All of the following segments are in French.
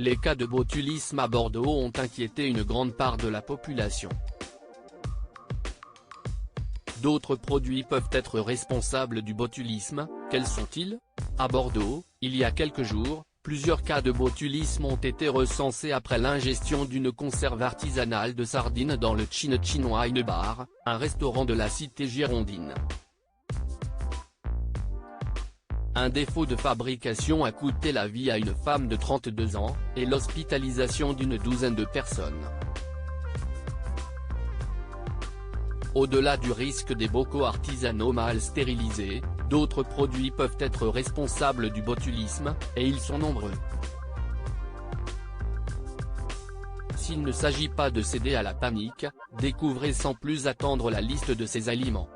Les cas de botulisme à Bordeaux ont inquiété une grande part de la population. D'autres produits peuvent être responsables du botulisme, quels sont-ils? À Bordeaux, il y a quelques jours, plusieurs cas de botulisme ont été recensés après l'ingestion d'une conserve artisanale de sardines dans le Chin Wine Bar, un restaurant de la cité girondine. Un défaut de fabrication a coûté la vie à une femme de 32 ans, et l'hospitalisation d'une douzaine de personnes. Au-delà du risque des bocaux artisanaux mal stérilisés, d'autres produits peuvent être responsables du botulisme, et ils sont nombreux. S'il ne s'agit pas de céder à la panique, découvrez sans plus attendre la liste de ces aliments.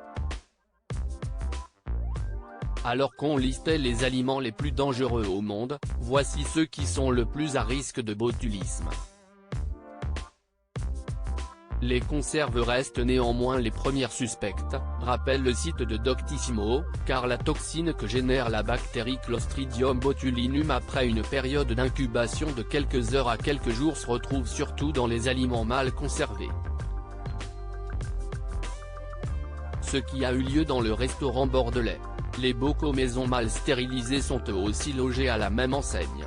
Alors qu'on listait les aliments les plus dangereux au monde, voici ceux qui sont le plus à risque de botulisme. Les conserves restent néanmoins les premières suspectes, rappelle le site de Doctissimo, car la toxine que génère la bactérie Clostridium botulinum après une période d'incubation de quelques heures à quelques jours se retrouve surtout dans les aliments mal conservés. Ce qui a eu lieu dans le restaurant bordelais. Les bocaux maison mal stérilisés sont eux aussi logés à la même enseigne.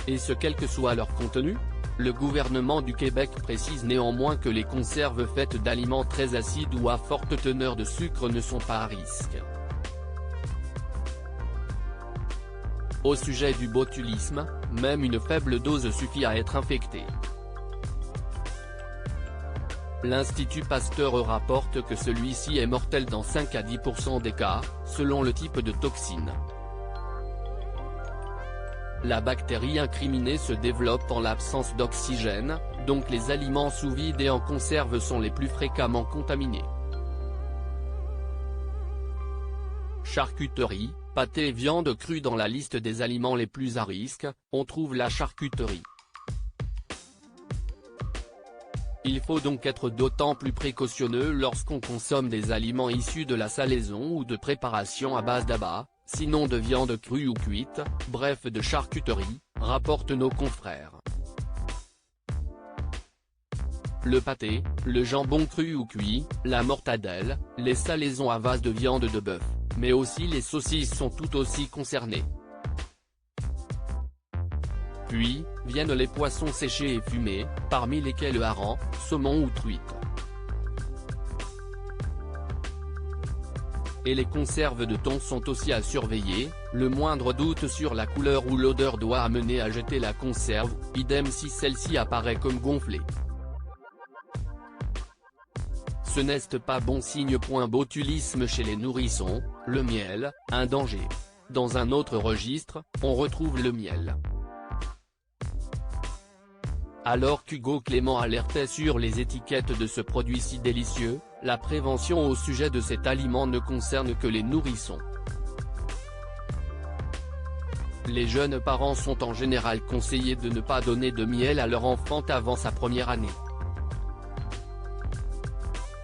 Et ce quel que soit leur contenu? Le gouvernement du Québec précise néanmoins que les conserves faites d'aliments très acides ou à forte teneur de sucre ne sont pas à risque. Au sujet du botulisme, même une faible dose suffit à être infecté. L'Institut Pasteur rapporte que celui-ci est mortel dans 5 à 10% des cas, selon le type de toxine. La bactérie incriminée se développe en l'absence d'oxygène, donc les aliments sous vide et en conserve sont les plus fréquemment contaminés. Charcuterie, pâté et viande crue dans la liste des aliments les plus à risque, on trouve la charcuterie. Il faut donc être d'autant plus précautionneux lorsqu'on consomme des aliments issus de la salaison ou de préparation à base d'abats, sinon de viande crue ou cuite, bref de charcuterie, rapportent nos confrères. Le pâté, le jambon cru ou cuit, la mortadelle, les salaisons à base de viande de bœuf, mais aussi les saucisses sont tout aussi concernées. Puis, viennent les poissons séchés et fumés, parmi lesquels le hareng, saumon ou truite. Et les conserves de thon sont aussi à surveiller, le moindre doute sur la couleur ou l'odeur doit amener à jeter la conserve, idem si celle-ci apparaît comme gonflée. Ce n'est pas bon signe. Botulisme chez les nourrissons, le miel, un danger. Dans un autre registre, on retrouve le miel. Alors qu'Hugo Clément alertait sur les étiquettes de ce produit si délicieux, la prévention au sujet de cet aliment ne concerne que les nourrissons. Les jeunes parents sont en général conseillés de ne pas donner de miel à leur enfant avant sa première année.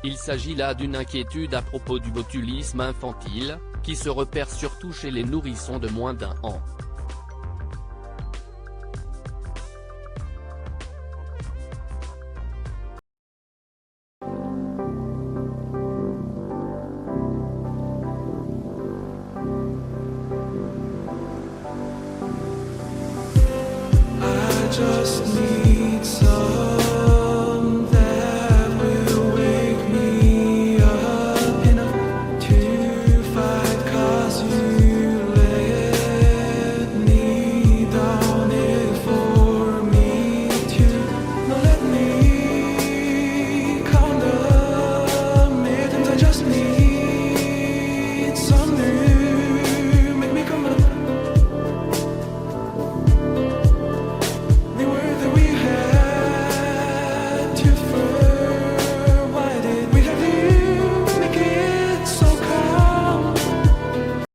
Il s'agit là d'une inquiétude à propos du botulisme infantile, qui se repère surtout chez les nourrissons de moins d'1 an.